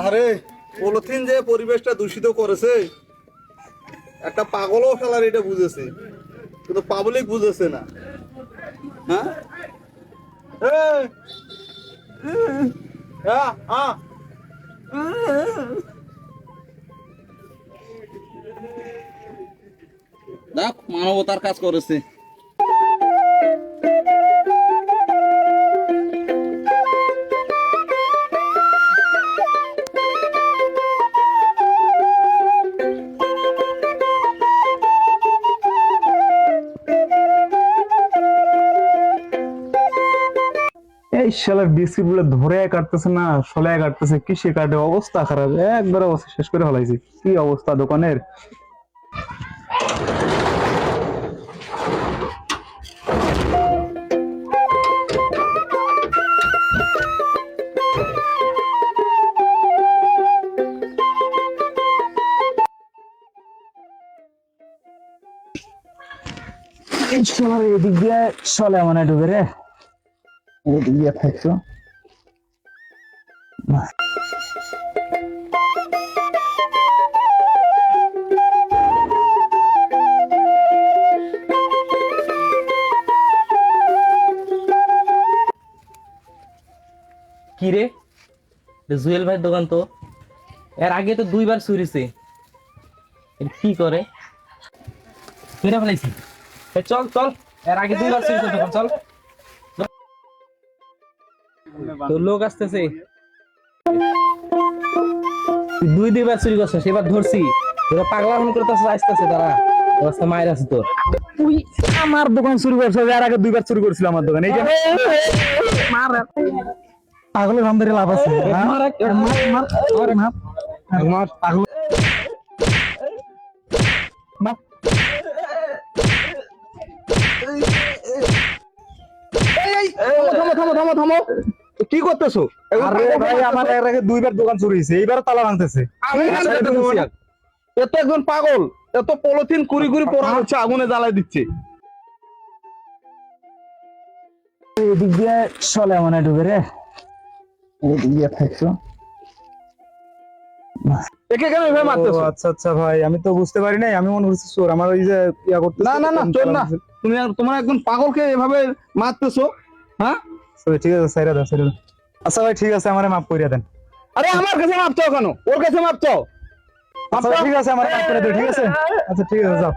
আরে পলিথিন যে পরিবেশটা দূষিত করেছে, একটা পাগলও ফেলার এটা বুঝেছে, কিন্তু পাবলিক বুঝেছে না। হ্যাঁ দেখ মানবতার কাজ করেছে। এই শালার বিস্কিট গুলো ধরে কাটতেছে না, সলায় কাটতেছে, কিসে কাটে, অবস্থা খারাপ, একবার অবস্থা শেষ করে ফেলাইছে। কি অবস্থা দোকানের! এদিক দিয়ে চলে মানে ঢুকে রে, এদিক দিয়ে থাকছো। কি রে, জুয়েল ভাইয়ের দোকান তো, এর আগে তো দুইবার চুরিছে। কি করে ফেরা ফেলাইছি? চল চল, এর আগে দুইবার চুরিছে দোকান, চল। তো লোক আসতেছে, দুইবার চুরি করছে, সেবার ধরছি। তোরা পাগলা মনে করতেছে, আসতেছে তারা, রাস্তা মায়ের আছে তোর। তুই আমার দোকান চুরি করছো, এর আগে দুইবার চুরি করছিল আমার দোকান। এই যে পাগলের আমাদের লাভ আছে। পাগল কি করতেছো? আমার এর আগে দুইবার দোকান চুরি হয়েছে, এইবার তালা ভাঙতেছে। এত একজন পাগল, এত পলিথিন কুড়ি কুড়ি পড়া হচ্ছে, আগুনে জ্বালাই দিচ্ছে। এদিক দিয়ে চলে মানে ঢুকে রে, এদিক দিয়ে থাকছো। একে কেন এভাবে মারতেছো? আচ্ছা আচ্ছা ভাই, আমি তো বুঝতে পারি নাই, আমি মনে করছি চোর। আমার ওই যে ইয়া করতে, না না না, চোর না। তুমি তোমার একজন পাগলকে এভাবে মারতেছো। হ্যাঁ ঠিক আছে, সাইরা দাও, সাইরা দাও। আচ্ছা ভাই ঠিক আছে, আমারে মাফ করিয়া দেন। আরে আমার কাছে মাপছো কেন? ওর কাছে মাপছো। আচ্ছা ঠিক আছে, আমারে মাফ করে দাও। ঠিক আছে, আচ্ছা ঠিক আছে, যাও।